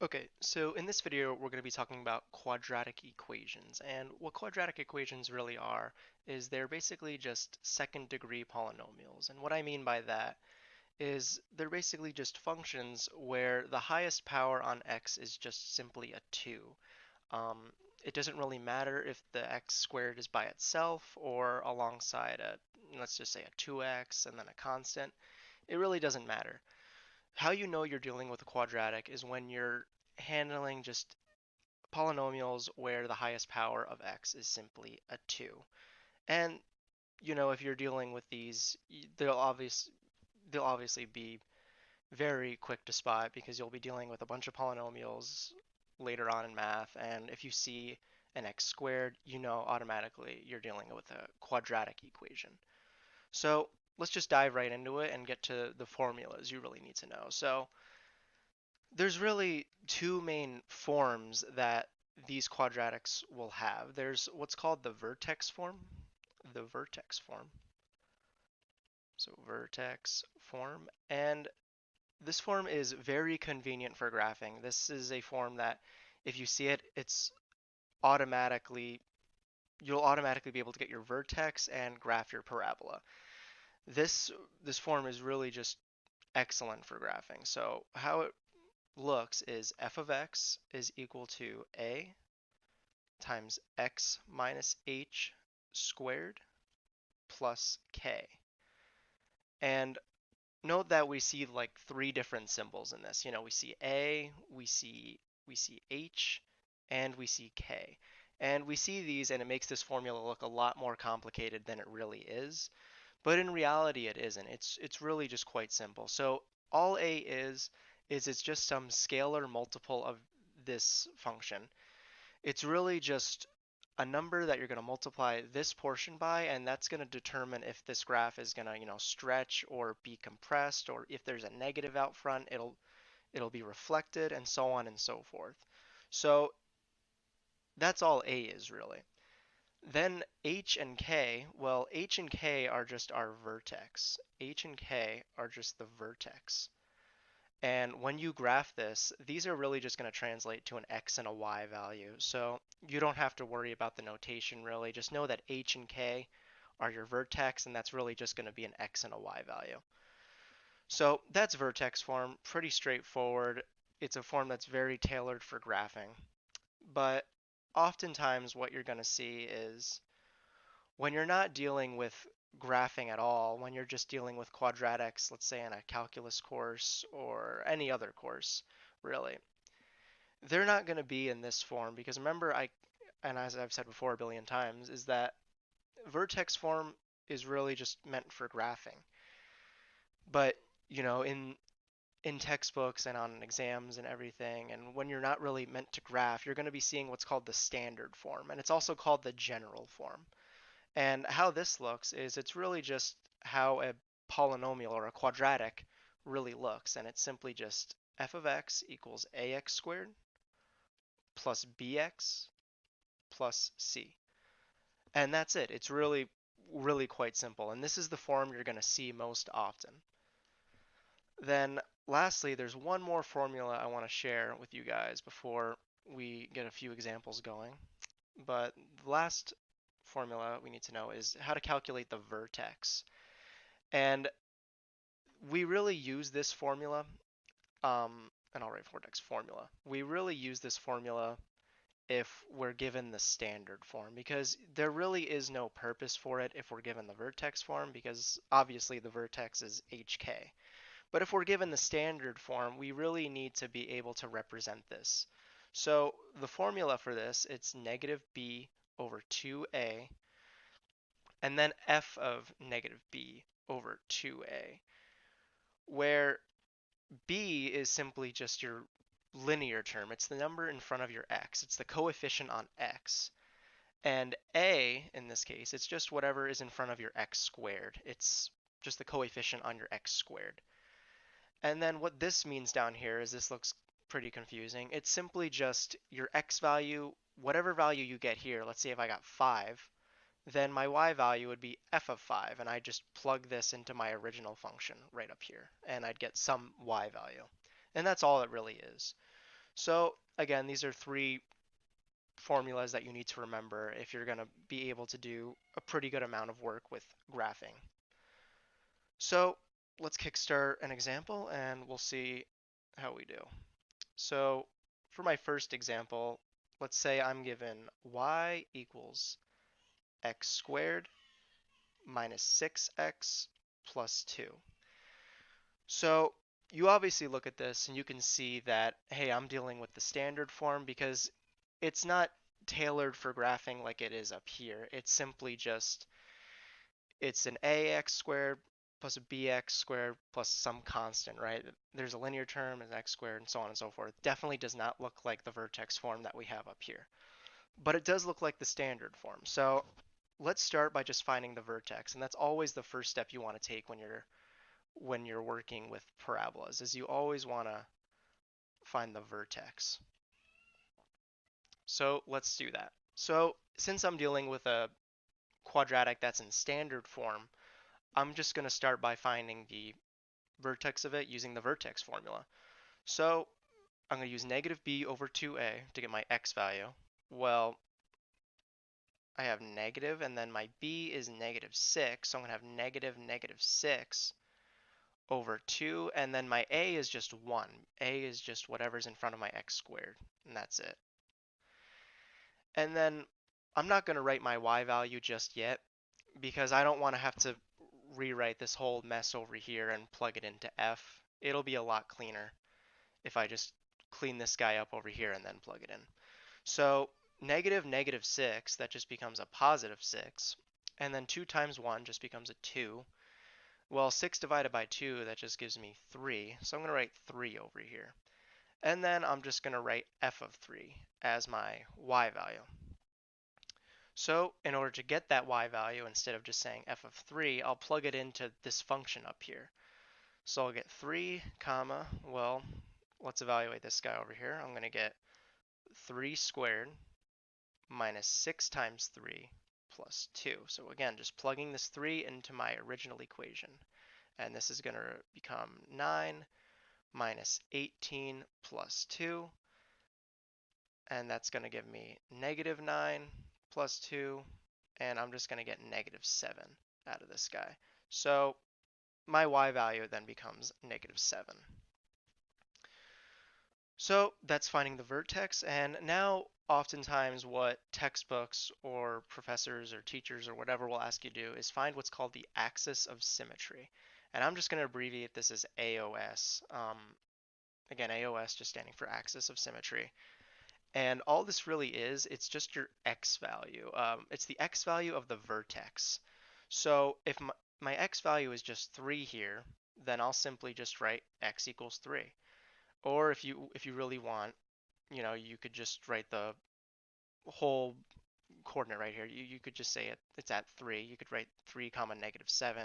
Okay, so in this video we're going to be talking about quadratic equations, and what quadratic equations really are is they're basically just second degree polynomials. And what I mean by that is they're basically just functions where the highest power on x is just simply a 2. Um, it doesn't really matter if the x squared is by itself or alongside let's just say a 2x and then a constant. It really doesn't matter. How you know you're dealing with a quadratic is when you're handling just polynomials where the highest power of x is simply a 2. And if you're dealing with these, they'll obviously be very quick to spot because you'll be dealing with a bunch of polynomials later on in math, and if you see an x squared, you know automatically you're dealing with a quadratic equation. So let's just dive right into it and get to the formulas you really need to know. So there's really two main forms that these quadratics will have. There's what's called the vertex form, the vertex form. So vertex form, and this form is very convenient for graphing. This is a form that if you see it, automatically you'll automatically be able to get your vertex and graph your parabola. This form is really just excellent for graphing. So how it looks is f of x is equal to a times x minus h squared plus k. And note that we see like three different symbols in this. We see a, we see h, and we see k. And we see these and it makes this formula look a lot more complicated than it really is. But in reality it isn't. It's really just quite simple. So all a is it's just some scalar multiple of this function. It's really just a number that you're going to multiply this portion by, and that's going to determine if this graph is going to, stretch or be compressed, or if there's a negative out front, it'll be reflected, and so on and so forth. So that's all a is really. Then h and k, well, h and k are just our vertex. H and k are just the vertex. And when you graph this, these are really just going to translate to an x and a y value. So you don't have to worry about the notation really. Just know that h and k are your vertex, and that's really just going to be an x and a y value. So that's vertex form, pretty straightforward. It's a form that's very tailored for graphing. But oftentimes what you're going to see is when you're not dealing with graphing at all, when you're just dealing with quadratics, let's say in a calculus course or any other course, really, they're not going to be in this form because remember, and as I've said before a billion times, is that vertex form is really just meant for graphing. But, in textbooks and on exams and everything, and when you're not really meant to graph, you're going to be seeing what's called the standard form, and it's also called the general form. And how this looks is it's really just how a polynomial or a quadratic really looks. And it's simply just f of x equals ax squared plus bx plus c. And that's it. It's really, really quite simple. And this is the form you're going to see most often. Then lastly, there's one more formula I want to share with you guys before we get a few examples going. But the last formula we need to know is how to calculate the vertex. And we really use this formula, and I'll write Vertex Formula. We really use this formula if we're given the standard form because there really is no purpose for it if we're given the vertex form because obviously the vertex is hk. But if we're given the standard form, we really need to be able to represent this. So the formula for this, it's negative b over 2a and then f of negative b over 2a, where b is simply just your linear term. It's the number in front of your x. It's the coefficient on x. And a, in this case, it's just whatever is in front of your x squared. It's just the coefficient on your x squared. And then what this means down here is this looks pretty confusing. It's simply just your x value, whatever value you get here. Let's say if I got 5, then my y value would be f of 5, and I just plug this into my original function right up here, and I'd get some y value. And that's all it really is. So again, these are three formulas that you need to remember if you're going to be able to do a pretty good amount of work with graphing. So let's kickstart an example and we'll see how we do. So for my first example, let's say I'm given y equals x squared minus 6x plus 2. So you obviously look at this and you can see that, hey, I'm dealing with the standard form because it's not tailored for graphing like it is up here. It's simply just, it's an ax squared plus a bx squared plus some constant, right? There's a linear term, an x squared, and so on and so forth. Definitely does not look like the vertex form that we have up here. But it does look like the standard form. So let's start by just finding the vertex, and that's always the first step you want to take when you're working with parabolas, is you always want to find the vertex. So let's do that. So since I'm dealing with a quadratic that's in standard form, I'm just going to start by finding the vertex of it using the vertex formula. So I'm going to use negative b over 2a to get my x value. Well, I have negative, and then my b is negative 6, so I'm going to have negative negative 6 over 2, and then my a is just 1. A is just whatever's in front of my x squared, and that's it. And then I'm not going to write my y value just yet because I don't want to have to rewrite this whole mess over here and plug it into f. It'll be a lot cleaner if I just clean this guy up over here and then plug it in. So negative negative 6, that just becomes a positive 6. And then 2 times 1 just becomes a 2. Well, 6 divided by 2, that just gives me 3. So I'm going to write 3 over here. And then I'm just going to write f of 3 as my y value. So in order to get that y value, instead of just saying f of 3, I'll plug it into this function up here. So I'll get 3 comma, well, let's evaluate this guy over here. I'm going to get 3 squared minus 6 times 3 plus 2. So again, just plugging this 3 into my original equation. And this is going to become 9 minus 18 plus 2. And that's going to give me negative 9 plus 2. And I'm just going to get negative 7 out of this guy. So my y value then becomes negative 7. So that's finding the vertex, and now oftentimes what textbooks or professors or teachers or whatever will ask you to do is find what's called the axis of symmetry. And I'm just going to abbreviate this as AOS. Again, AOS just standing for axis of symmetry. And all this really is, it's just your x value. It's the x value of the vertex. So if my x value is just 3 here, then I'll simply just write x equals 3. Or if you really want, you could just write the whole coordinate right here. You could just say it's at 3. You could write 3 comma negative 7.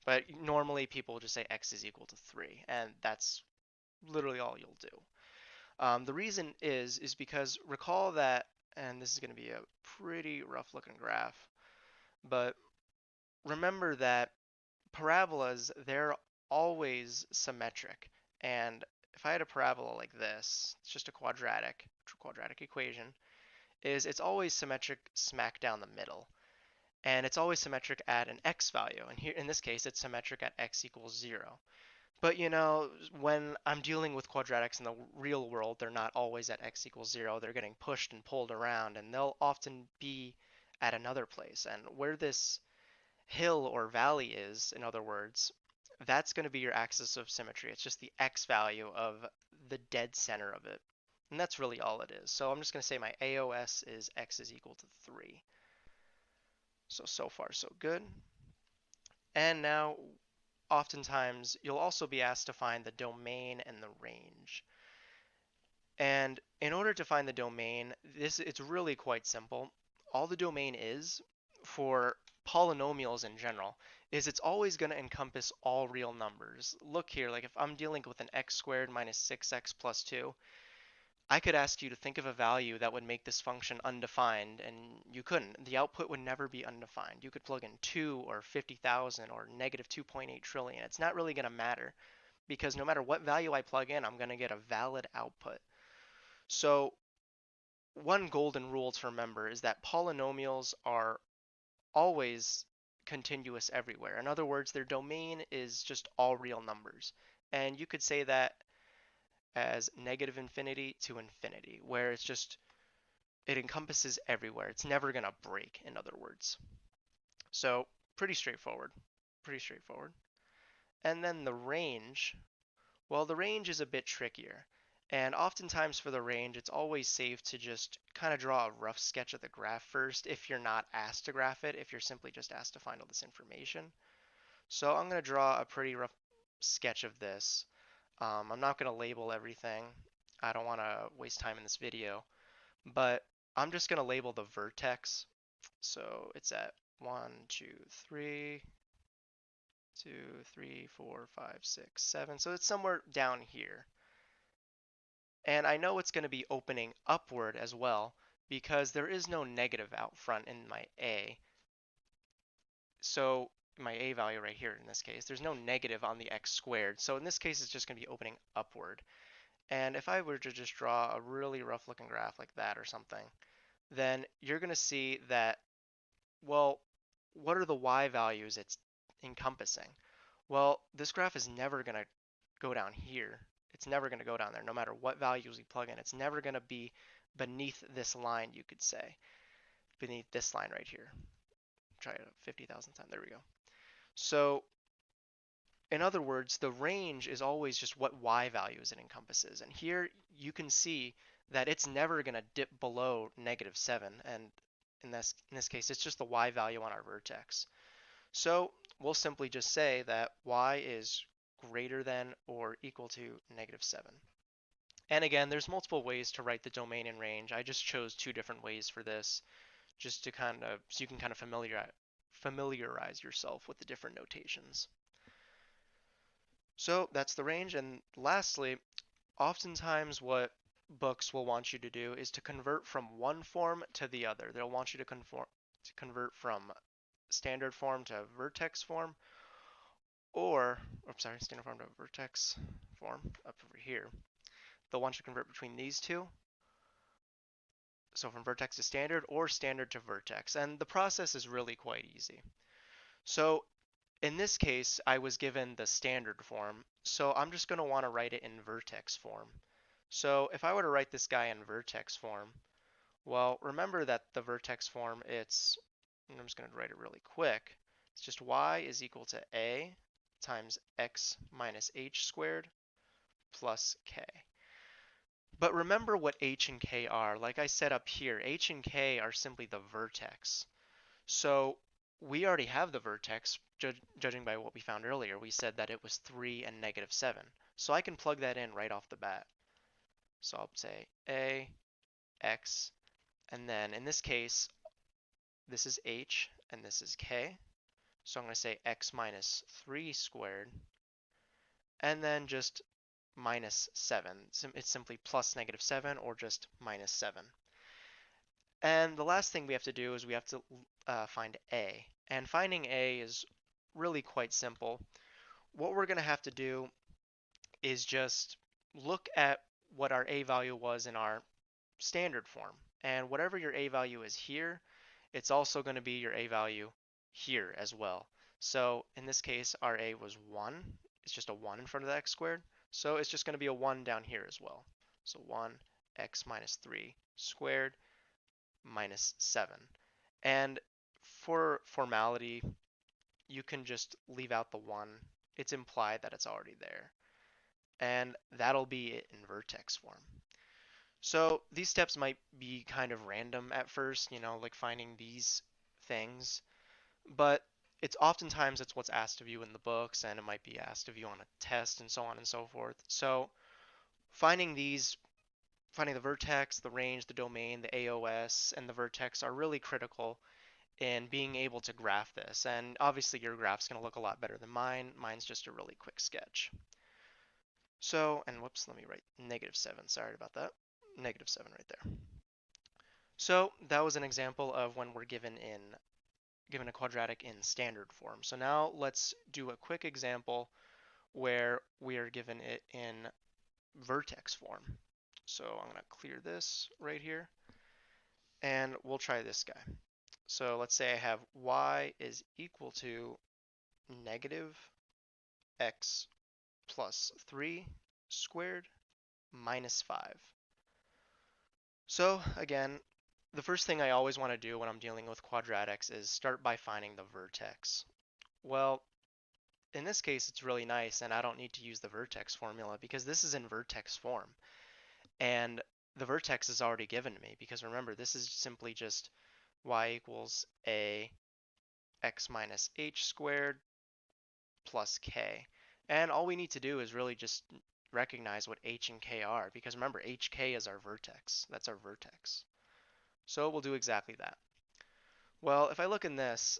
But normally people just say x is equal to 3, and that's literally all you'll do. The reason is because recall that, and this is going to be a pretty rough looking graph, but remember that parabolas, they're always symmetric. And if I had a parabola like this, it's just a quadratic equation, it's always symmetric smack down the middle. And it's always symmetric at an x value. And here in this case, it's symmetric at x equals 0. But when I'm dealing with quadratics in the real world, they're not always at x equals 0. They're getting pushed and pulled around, and they'll often be at another place. And where this hill or valley is, in other words, that's going to be your axis of symmetry. It's just the x value of the dead center of it. And that's really all it is. So I'm just going to say my AOS is x is equal to 3. So far so good. And now oftentimes you'll also be asked to find the domain and the range. And in order to find the domain, it's really quite simple. All the domain is for polynomials in general is it's always going to encompass all real numbers. Look here, like if I'm dealing with an x squared minus 6x plus 2, I could ask you to think of a value that would make this function undefined, and you couldn't. The output would never be undefined. You could plug in 2 or 50,000 or negative 2.8 trillion. It's not really going to matter because no matter what value I plug in, I'm going to get a valid output. So one golden rule to remember is that polynomials are always continuous everywhere. In other words, their domain is just all real numbers. And you could say that as negative infinity to infinity, where it encompasses everywhere. It's never going to break, in other words. So pretty straightforward, pretty straightforward. And then the range, well, the range is a bit trickier. And oftentimes for the range, it's always safe to just kind of draw a rough sketch of the graph first if you're not asked to graph it, if you're simply just asked to find all this information. So I'm going to draw a pretty rough sketch of this. I'm not going to label everything. I don't want to waste time in this video, but I'm just going to label the vertex. So it's at 1, 2, 3, 2, 3, 4, 5, 6, 7. So it's somewhere down here. And I know it's going to be opening upward as well because there is no negative out front in my A. So my A value right here in this case, there's no negative on the x squared. So in this case, it's just going to be opening upward. And if I were to just draw a really rough looking graph like that or something, then you're going to see that, well, what are the y values it's encompassing? Well, this graph is never going to go down here. It's never going to go down there, no matter what values we plug in. It's never going to be beneath this line, you could say, beneath this line right here. Try it 50,000 times. There we go. So in other words, the range is always just what y values it encompasses. And here you can see that it's never going to dip below -7. And in this case, it's just the y value on our vertex. So we'll simply just say that y is greater than or equal to -7. And again, there's multiple ways to write the domain and range. I just chose 2 different ways for this, just to so you can kind of familiarize yourself with the different notations. So that's the range. And lastly, oftentimes what books will want you to do is to convert from one form to the other. They'll want you to convert from standard form to vertex form, or, standard form to vertex form up over here. They'll want you to convert between these two. So from vertex to standard or standard to vertex. And the process is really quite easy. So in this case, I was given the standard form, so I'm just going to want to write it in vertex form. So if I were to write this guy in vertex form, well, remember that the vertex form, I'm just going to write it really quick. It's just y is equal to a times x minus h squared plus k. But remember what h and k are. Like I said up here, h and k are simply the vertex. So we already have the vertex, judging by what we found earlier. We said that it was 3 and -7. So I can plug that in right off the bat. So I'll say a, x, and then in this case, this is h and this is k. So I'm going to say x minus 3 squared, and then just -7. It's simply plus -7 or just -7. And the last thing we have to do is we have to find a. And finding a is really quite simple. What we're going to have to do is just look at what our a value was in our standard form. And whatever your a value is here, it's also going to be your a value here as well. So in this case, our a was 1. It's just a 1 in front of the x squared. So it's just going to be a 1 down here as well. So 1 x minus 3 squared minus 7. And for formality, you can just leave out the 1. It's implied that it's already there. And that'll be it in vertex form. So these steps might be kind of random at first, like finding these things, but it's oftentimes it's what's asked of you in the books, and it might be asked of you on a test and so on and so forth. So finding the vertex, the range, the domain, the AOS, and the vertex are really critical in being able to graph this. And obviously your graph's going to look a lot better than mine. Mine's just a really quick sketch. So, and whoops, let me write -7. Sorry about that. -7 right there. So that was an example of when we're given a quadratic in standard form. So now let's do a quick example where we are given it in vertex form. So I'm going to clear this right here, and we'll try this guy. So let's say I have y is equal to negative x plus 3 squared minus 5. So again, the first thing I always want to do when I'm dealing with quadratics is start by finding the vertex. Well, in this case, it's really nice, and I don't need to use the vertex formula because this is in vertex form. And the vertex is already given to me because remember, this is simply just y equals a x minus h squared plus k. And all we need to do is really just recognize what h and k are because remember, hk is our vertex. That's our vertex. So we'll do exactly that. Well, if I look in this,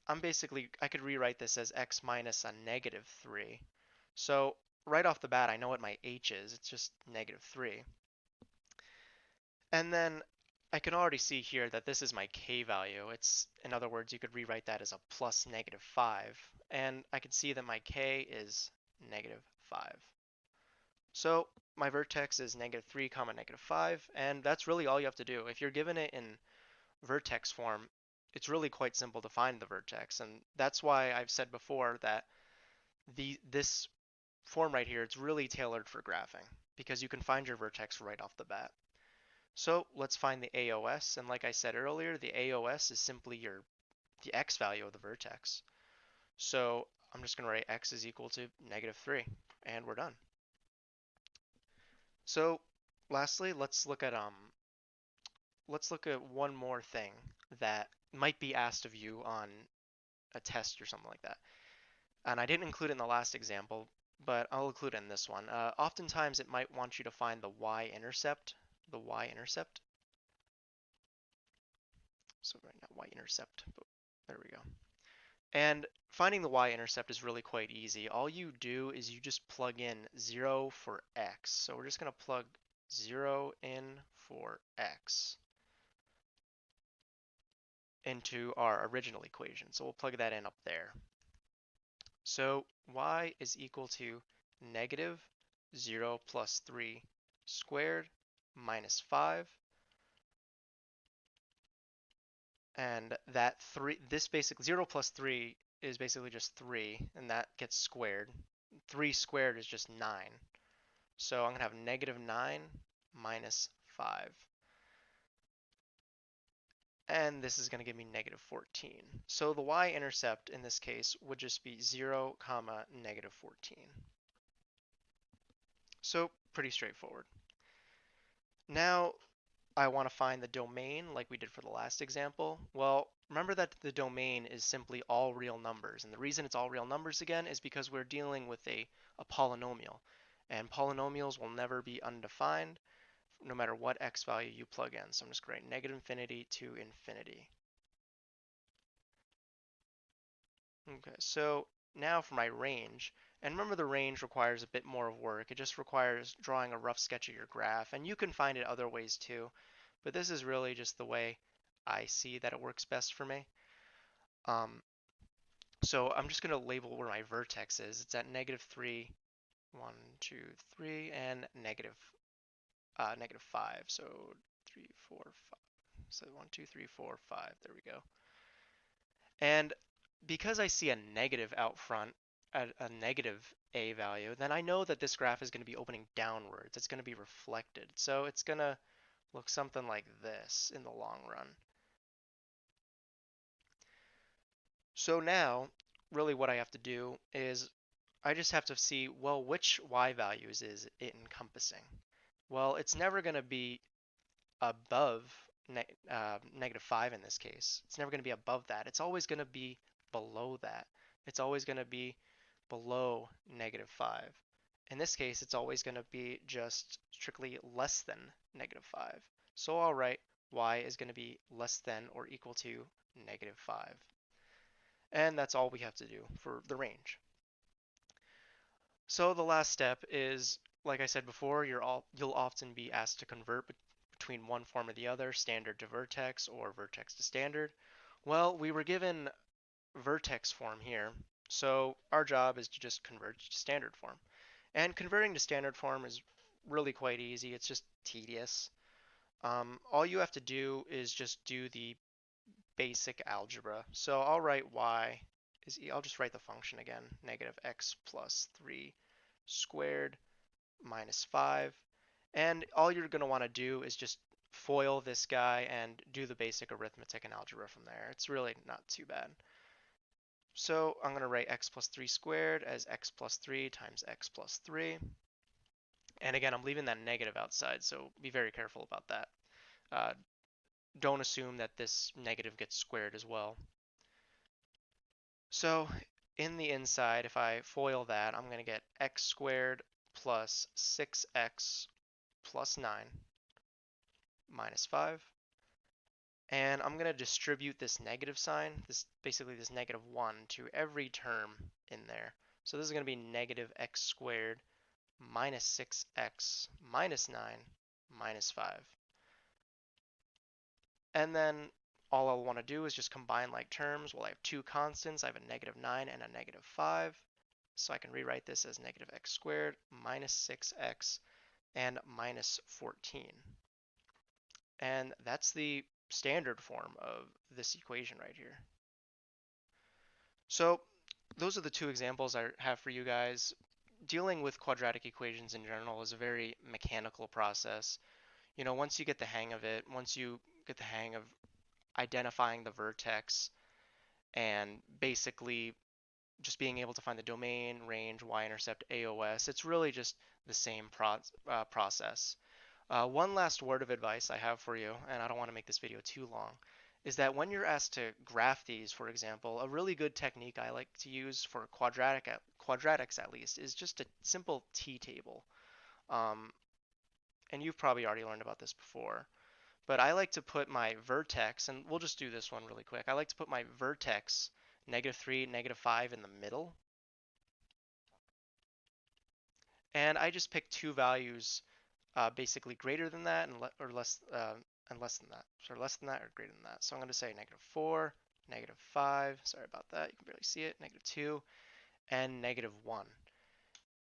I could rewrite this as x minus a negative 3. So right off the bat, I know what my h is. It's just negative 3. And then I can already see here that this is my k value. It's, in other words, you could rewrite that as a plus negative 5. And I can see that my k is negative 5. So my vertex is negative 3 comma negative 5. And that's really all you have to do. If you're given it in vertex form, it's really quite simple to find the vertex. And that's why I've said before that this form right here, it's really tailored for graphing because you can find your vertex right off the bat. So let's find the AOS, and like I said earlier, the AOS is simply the x value of the vertex. So I'm just going to write x is equal to negative 3, and we're done. So lastly, let's look at one more thing that might be asked of you on a test or something like that. And I didn't include it in the last example, but I'll include it in this one. Oftentimes it might want you to find the y-intercept, So right now y-intercept, but there we go. And finding the y-intercept is really quite easy. All you do is you just plug in 0 for x. So we're just going to plug 0 in for x into our original equation. So we'll plug that in up there. So y is equal to negative 0 plus 3 squared minus 5. And that 0 plus 3 is basically just 3, and that gets squared. 3 squared is just 9. So I'm going to have negative 9 minus 5. And this is going to give me negative 14. So the y-intercept in this case would just be 0 comma negative 14. So pretty straightforward. Now I want to find the domain like we did for the last example. Well, remember that the domain is simply all real numbers. And the reason it's all real numbers again is because we're dealing with a polynomial. And polynomials will never be undefined no matter what x value you plug in. So I'm just going to write negative infinity to infinity. Okay, so now for my range. And remember, the range requires a bit more of work. It just requires drawing a rough sketch of your graph. And you can find it other ways too. But this is really just the way I see that it works best for me. So I'm just going to label where my vertex is. It's at negative 3, 1, 2, 3, and negative 5. So 3, 4, 5. So 1, 2, 3, 4, 5. There we go. And because I see a negative out front, a negative a value, then I know that this graph is going to be opening downwards. It's going to be reflected. So it's going to look something like this in the long run. So now, really what I have to do is I just have to see, well, which y values is it encompassing? Well, it's never going to be above negative 5 in this case. It's never going to be above that. It's always going to be below that. It's always going to be below negative 5. In this case, it's always going to be just strictly less than negative 5. So I'll write y is going to be less than or equal to negative 5. And that's all we have to do for the range. So the last step is, like I said before, you'll often be asked to convert between one form or the other, standard to vertex or vertex to standard. Well, we were given vertex form here, so our job is to just convert to standard form. And converting to standard form is really quite easy. It's just tedious. All you have to do is just do the basic algebra. So I'll write y I'll just write the function again, negative x plus 3 squared minus 5. And all you're going to want to do is just FOIL this guy and do the basic arithmetic and algebra from there. It's really not too bad. So I'm going to write x plus 3 squared as x plus 3 times x plus 3. And again, I'm leaving that negative outside, so be very careful about that. Don't assume that this negative gets squared as well. So in the inside, if I FOIL that, I'm going to get x squared plus 6x plus 9 minus 5. And I'm going to distribute this negative sign, basically this negative 1, to every term in there. So this is going to be negative x squared minus 6x minus 9 minus 5. And then all I'll want to do is just combine like terms. Well, I have two constants. I have a negative 9 and a negative 5. So I can rewrite this as negative x squared minus 6x and minus 14. And that's the standard form of this equation right here. So those are the two examples I have for you guys. Dealing with quadratic equations in general is a very mechanical process. You know, once you get the hang of it, once you get the hang of identifying the vertex and basically just being able to find the domain, range, y-intercept, AOS, it's really just the same process. One last word of advice I have for you, and I don't want to make this video too long, is that when you're asked to graph these, for example, a really good technique I like to use for quadratics at least is just a simple t-table. And you've probably already learned about this before. But I like to put my vertex, and we'll just do this one really quick. I like to put my vertex, negative 3, negative 5 in the middle. And I just pick two values basically greater than that or less than that. So less than that or greater than that. So I'm going to say negative 4, negative 5. Sorry about that. You can barely see it. Negative 2 and negative 1.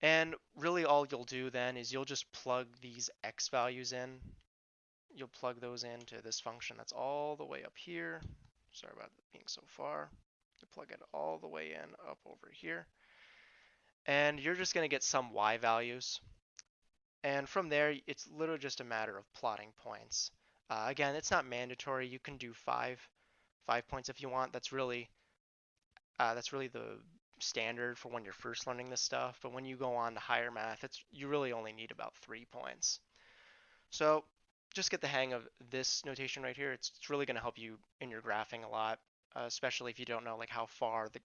And really all you'll do then is you'll just plug these x values in. You'll plug those into this function that's all the way up here. Sorry about it being so far. You plug it all the way in up over here. And you're just going to get some y values. And from there, it's literally just a matter of plotting points. Again, it's not mandatory. You can do five points if you want. That's really the standard for when you're first learning this stuff. But when you go on to higher math, you really only need about 3 points. So just get the hang of this notation right here. It's really going to help you in your graphing a lot, especially if you don't know like how far the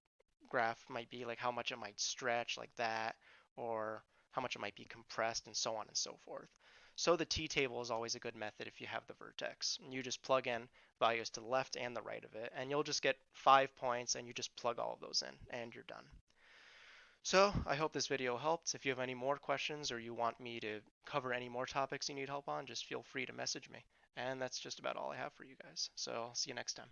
graph might be, like how much it might stretch like that, or how much it might be compressed, and so on and so forth. So the t-table is always a good method if you have the vertex. You just plug in values to the left and the right of it, and you'll just get 5 points, and you just plug all of those in, and you're done. So I hope this video helped. If you have any more questions or you want me to cover any more topics you need help on, just feel free to message me. And that's just about all I have for you guys. So I'll see you next time.